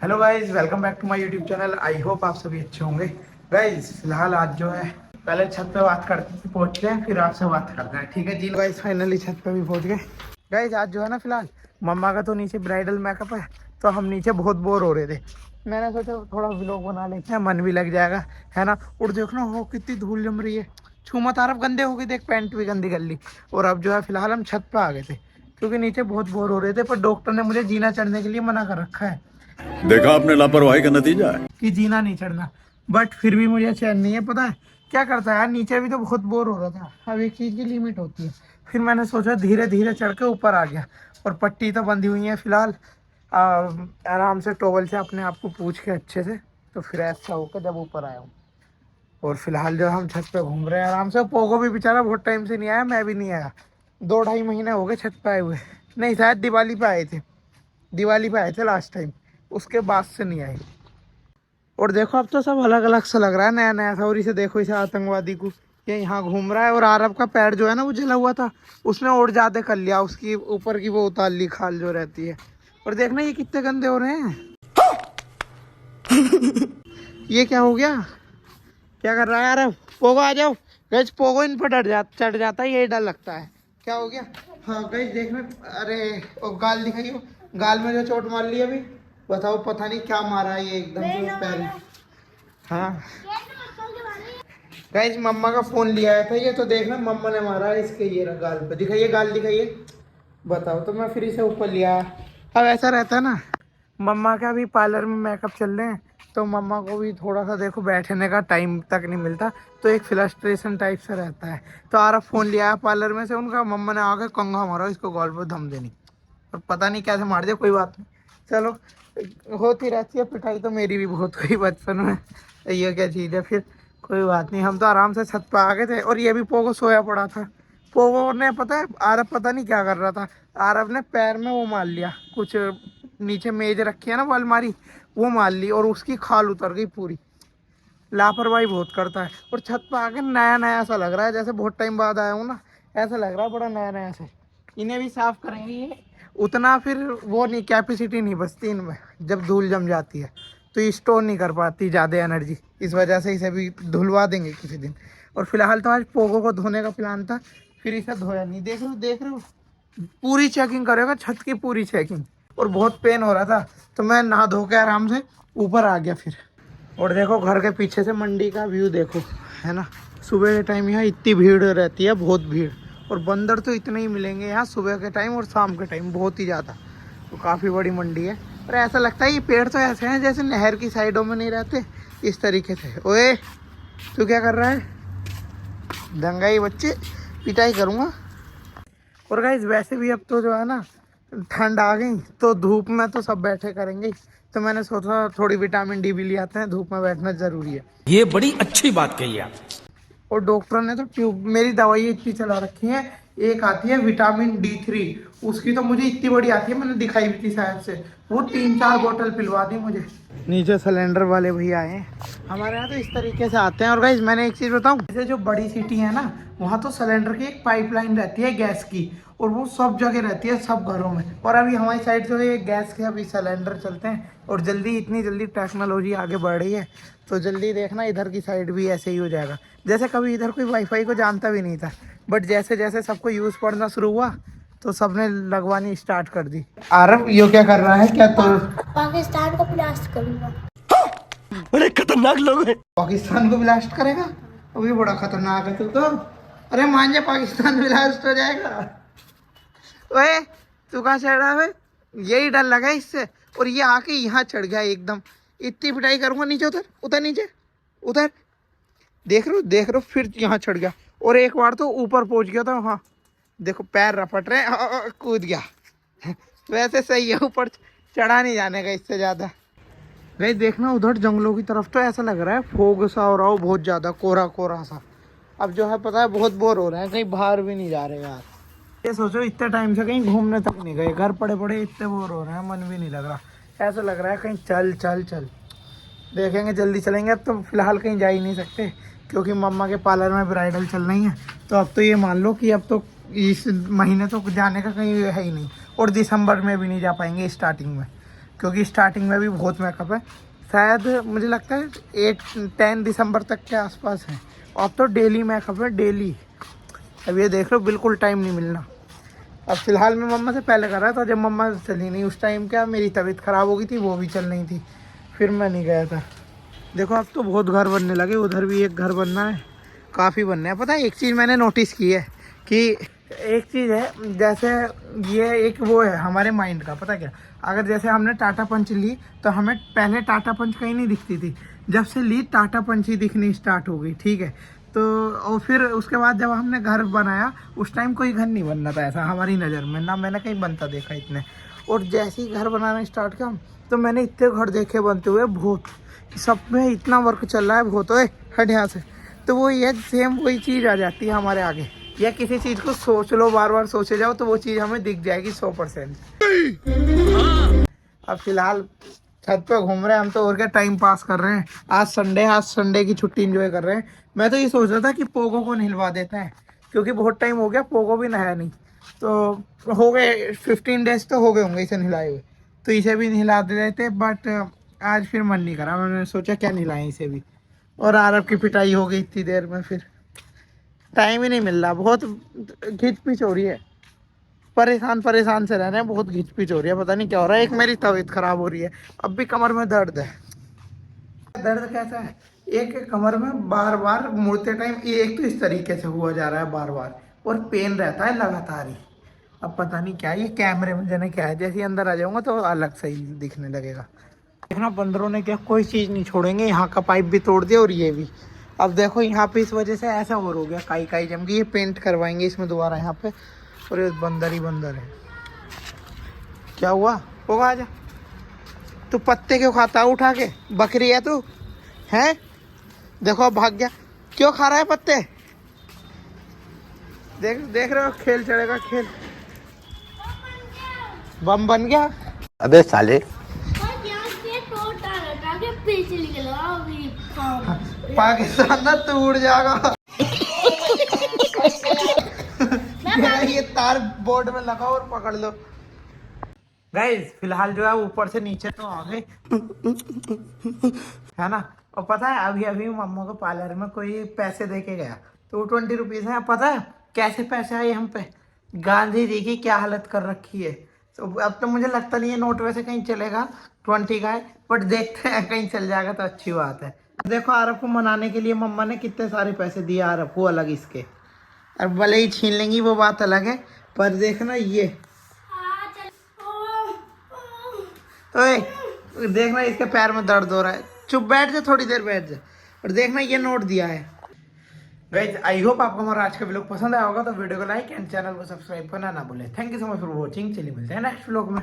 Hello guys, welcome back to my YouTube channel. I hope आप सभी अच्छे होंगे। गाइज फिलहाल आज जो है पहले छत पे बात करते पहुंच गए, फिर आपसे बात करते हैं, ठीक है जी। गाइज फाइनली छत पे भी पहुंच गए। गाइज आज जो है ना, फिलहाल मम्मा का तो नीचे ब्राइडल मेकअप है, तो हम नीचे बहुत बोर हो रहे थे। मैंने सोचा थोड़ा व्लॉग बना लेते हैं, मन भी लग जाएगा, है ना। और देखो ना, हो कितनी धूल जम रही है। छूमा तारफ गंदे हो गए, देख पैंट भी गंदी कर ली। और अब जो है फिलहाल हम छत पे आ गए थे, क्योंकि नीचे बहुत बोर हो रहे थे। पर डॉक्टर ने मुझे जीना चढ़ने के लिए मना कर रखा है। देखा आपने लापरवाही का नतीजा है कि जीना नहीं चढ़ना। बट फिर भी मुझे चैन नहीं है। पता है क्या करता है यार, नीचे भी तो बहुत बोर हो रहा था। अब एक चीज़ की लिमिट होती है। फिर मैंने सोचा धीरे धीरे चढ़ के ऊपर आ गया। और पट्टी तो बंधी हुई है फिलहाल। आराम से टॉवल से अपने आप को पूछ के अच्छे से, तो फिर ऐसा होकर जब ऊपर आया हूँ। और फिलहाल जो हम छत पे घूम रहे हैं आराम से। पोगो भी बेचारा बहुत टाइम से नहीं आया, मैं भी नहीं आया। 2-2.5 महीने हो गए छत पे आए हुए। नहीं, शायद दिवाली पे आए थे। दिवाली पे आए थे लास्ट टाइम, उसके बाद से नहीं आए। और देखो अब तो सब अलग अलग सा लग रहा है, नया नया सा। और इसे देखो, इसे आतंकवादी को, ये यहाँ घूम रहा है। और आरब का पैर जो है ना, वो जला हुआ था, उसने और ज्यादा कर लिया। उसकी ऊपर की वो उतार ली, खाल जो रहती है। और देखना ये कितने गंदे हो रहे हैं। ये क्या हो गया, क्या कर रहा है आरब? पोगो आ जाओ गैस। पोगो इन पर चढ़ जाता है, यही डर लगता है। क्या हो गया? हाँ गैस देखना। अरे ओ गाल दिखाइए, गाल में जो चोट मार ली अभी। बताओ, पता नहीं क्या मारा है ये एकदम से पैर में। हाँ गाइस, मम्मा का फोन लिया आया था ये, तो देखना मम्मा ने मारा है इसके। ये रहा गाल पे, दिखाइए गाल दिखाइए। बताओ, तो मैं फिर इसे ऊपर लिया। अब ऐसा रहता है ना, मम्मा का भी पार्लर में मेकअप चल रहे हैं, तो मम्मा को भी थोड़ा सा देखो बैठने का टाइम तक नहीं मिलता, तो एक फ्रस्ट्रेशन टाइप से रहता है। तो आरा फोन लिया है पार्लर में से उनका, मम्मा ने आकर कंघा मारा इसको गाल पे धम देनी। और पता नहीं कैसे मार दिया, कोई बात नहीं, चलो। होती रहती है पिटाई, तो मेरी भी बहुत हुई बचपन में। ये क्या चीज़ है फिर, कोई बात नहीं। हम तो आराम से छत पर आ गए थे। और ये भी पोगो सोया पड़ा था। पोगो ने, पता है आरब पता नहीं क्या कर रहा था, आरब ने पैर में वो मार लिया कुछ। नीचे मेज रखी है ना वो अलमारी, वो मार ली और उसकी खाल उतर गई पूरी। लापरवाही बहुत करता है। और छत पर आके नया नया सा लग रहा है, जैसे बहुत टाइम बाद आया हूँ ना, ऐसा लग रहा है बड़ा नया नया से। इन्हें भी साफ करेंगे ये, उतना फिर वो नहीं, कैपेसिटी नहीं बचती इनमें। जब धूल जम जाती है तो ये स्टोर नहीं कर पाती ज़्यादा एनर्जी, इस वजह से इसे भी धुलवा देंगे किसी दिन। और फिलहाल तो आज पोगो को धोने का प्लान था, फिर इसे धोया नहीं। देख रहे हो, पूरी चेकिंग करेगा, छत की पूरी चेकिंग। और बहुत पेन हो रहा था, तो मैं नहा धो के आराम से ऊपर आ गया फिर। और देखो घर के पीछे से मंडी का व्यू देखो, है ना। सुबह के टाइम यहाँ इतनी भीड़ रहती है, बहुत भीड़। और बंदर तो इतने ही मिलेंगे यहाँ सुबह के टाइम और शाम के टाइम, बहुत ही ज़्यादा। तो काफ़ी बड़ी मंडी है। और ऐसा लगता है ये पेड़ तो ऐसे हैं जैसे नहर की साइडों में नहीं रहते, इस तरीके से। ओए तू क्या कर रहा है? दंगाई बच्चे, पिटाई करूँगा। और गाइस वैसे भी अब तो जो है ना, ठंड आ गई, तो धूप में तो सब बैठे करेंगे। तो मैंने सोचा थोड़ी विटामिन डी भी ले आते हैं, धूप में बैठना जरूरी है। ये बड़ी अच्छी बात कही आप। और डॉक्टर ने तो ट्यूब, मेरी दवाई इतनी चला रखी है। एक आती है विटामिन D3, उसकी तो मुझे इतनी बड़ी आती है, मैंने दिखाई भी थी शायद से। वो 3-4 बोतल पिलवा दी मुझे। नीचे सिलेंडर वाले भैया आए हैं हमारे यहाँ, तो इस तरीके से आते हैं। और गाइस मैंने एक चीज़ बताऊँ, जैसे जो बड़ी सिटी है ना, वहाँ तो सिलेंडर की एक पाइपलाइन रहती है गैस की, और वो सब जगह रहती है, सब घरों में। और अभी हमारी साइड जो है ये गैस के अभी सिलेंडर चलते हैं। और जल्दी, इतनी जल्दी टेक्नोलॉजी आगे बढ़ रही है, तो जल्दी देखना इधर की साइड भी ऐसे ही हो जाएगा। जैसे कभी इधर कोई वाईफाई को जानता भी नहीं था, बट जैसे जैसे सबको यूज़ पढ़ना शुरू हुआ, तो सबने लगवानी स्टार्ट कर दी। आरब यो क्या कर रहा है? क्या तो पाकिस्तान को ब्लास्ट करूंगा। बड़े खतरनाक लोग हैं। पाकिस्तान को ब्लास्ट करेगा? वो भी बड़ा खतरनाक है तू तो। अरे मान जा, पाकिस्तान ब्लास्ट हो जाएगा। ओए तू कहाँ चढ़ रहा है? यही डर लगा इससे। और ये आके यहाँ चढ़ गया एकदम। इतनी पिटाई करूंगा। नीचे उतर, उतर नीचे, उतर। देख रहे हो, फिर यहाँ चढ़ गया। और एक बार तो ऊपर पहुंच गया था। हाँ देखो पैर रपट रहे, कूद गया। वैसे सही है, ऊपर चढ़ा नहीं जाने का इससे ज़्यादा। गई देखना उधर जंगलों की तरफ, तो ऐसा लग रहा है फोग सा हो रहा हो, बहुत ज़्यादा कोरा कोरा सा। अब जो है पता है, बहुत बोर हो रहे हैं, कहीं बाहर भी नहीं जा रहे यार। ये सोचो इतने टाइम से कहीं घूमने तक नहीं गए, घर पड़े पड़े इतने बोर हो रहे हैं, मन भी नहीं लग रहा। ऐसा लग रहा है कहीं चल चल चल, देखेंगे जल्दी चलेंगे। अब तो फिलहाल कहीं जा ही नहीं सकते, क्योंकि मम्मा के पार्लर में ब्राइडल चल रही है। तो अब तो ये मान लो कि अब तो इस महीने तो जाने का कहीं है ही नहीं, और दिसंबर में भी नहीं जा पाएंगे स्टार्टिंग में। क्योंकि स्टार्टिंग में भी बहुत मेकअप है। शायद मुझे लगता है 10 दिसंबर तक के आसपास है। अब तो डेली मेकअप है, डेली। अब ये देख लो, बिल्कुल टाइम नहीं मिलना। अब फिलहाल मैं मम्मा से पहले कर रहा था, जब मम्मा चली नहीं उस टाइम क्या मेरी तबीयत ख़राब हो गई थी, वो भी चल नहीं थी, फिर मैं नहीं गया था। देखो अब तो बहुत घर बनने लगे, उधर भी एक घर बनना है, काफ़ी बनना है। पता है एक चीज़ मैंने नोटिस की है कि एक चीज़ है, जैसे ये एक वो है हमारे माइंड का, पता क्या, अगर जैसे हमने टाटा पंच ली तो हमें पहले टाटा पंच कहीं नहीं दिखती थी, जब से ली टाटा पंच ही दिखनी स्टार्ट हो गई, ठीक है। तो और फिर उसके बाद जब हमने घर बनाया उस टाइम कोई घर नहीं बनना था ऐसा हमारी नज़र में, ना मैंने कहीं बनता देखा इतने। और जैसे ही घर बनाना स्टार्ट किया तो मैंने इतने घर देखे बनते हुए, बहुत, सब में इतना वर्क चल रहा है, बहुत। ओए हट यहाँ से। तो वो ये सेम वही चीज़ आ जाती है हमारे आगे, या किसी चीज़ को सोच लो, बार बार सोचे जाओ तो वो चीज़ हमें दिख जाएगी 100%। अब फिलहाल छत पे घूम रहे हैं हम तो, और क्या टाइम पास कर रहे हैं। आज संडे की छुट्टी एंजॉय कर रहे हैं। मैं तो ये सोच रहा था कि पोगो को नहलवा देते हैं, क्योंकि बहुत टाइम हो गया पोगो भी नहाया नहीं। तो हो गए 15 डेज तो हो गए होंगे इसे नहलाए हुए, तो इसे भी नहला दे देते, बट आज फिर मन नहीं करा, मैंने सोचा क्या नहलाएं इसे भी। और आरब की पिटाई हो गई इतनी देर में, फिर टाइम ही नहीं मिल रहा, बहुत घिच पिच हो रही है, परेशान से रह रहे हैं, बहुत घिच पिच हो रही है, पता नहीं क्या हो रहा है। एक मेरी तबीयत खराब हो रही है, अब भी कमर में दर्द है। दर्द कैसा है, एक कमर में बार बार मुड़ते टाइम एक तो इस तरीके से हुआ जा रहा है बार बार, और पेन रहता है लगातार ही। अब पता नहीं क्या ये कैमरे में जाने क्या है, जैसे ही अंदर आ जाऊंगा तो अलग से ही दिखने लगेगा। देखना बंदरों ने क्या कोई चीज़ नहीं छोड़ेंगे, यहाँ का पाइप भी तोड़ दिया और ये भी। अब देखो यहाँ पे इस वजह से ऐसा और हो गया, काई जम गई, ये पेंट करवाएंगे इसमें दोबारा यहाँ पे, और ये बंदर ही बंदर है। क्या हुआ होगा, आजा। तू पत्ते क्यों खाता है उठा के, बकरी है तू, हैं? देखो अब भाग गया, क्यों खा रहा है पत्ते? देख रहे हो, खेल चढ़ेगा खेल, बम बन गया। अबे साले पाकिस्तान ना टूट जाएगा। ये तार बोर्ड में लगाओ और पकड़ लो। गाइस फिलहाल जो है ऊपर से नीचे तो आ गए, है ना। और पता है अभी अभी मम्मा को पार्लर में कोई पैसे दे के गया, तो 20 रुपीज़ है। पता है कैसे पैसे आए हम पे, गांधी जी की क्या हालत कर रखी है। तो अब तो मुझे लगता नहीं है नोट वैसे कहीं चलेगा 20 का है, बट देखते हैं कहीं चल जाएगा तो अच्छी बात है। देखो आरब को मनाने के लिए मम्मा ने कितने सारे पैसे दिए आरब को, अलग इसके, और भले ही छीन लेंगी वो बात अलग है, पर देखना ये, ओए देखना इसके पैर में दर्द हो रहा है, चुप बैठ जा, थोड़ी देर बैठ जा। और देखना ये नोट दिया है। गाइस आई होप आपको हमारा आज का व्लॉग पसंद आया होगा, तो वीडियो को लाइक एंड चैनल को सब्सक्राइब करना ना भूलें। Thank you so much for watching. चलिए मिलते हैं नेक्स्ट व्लॉग में।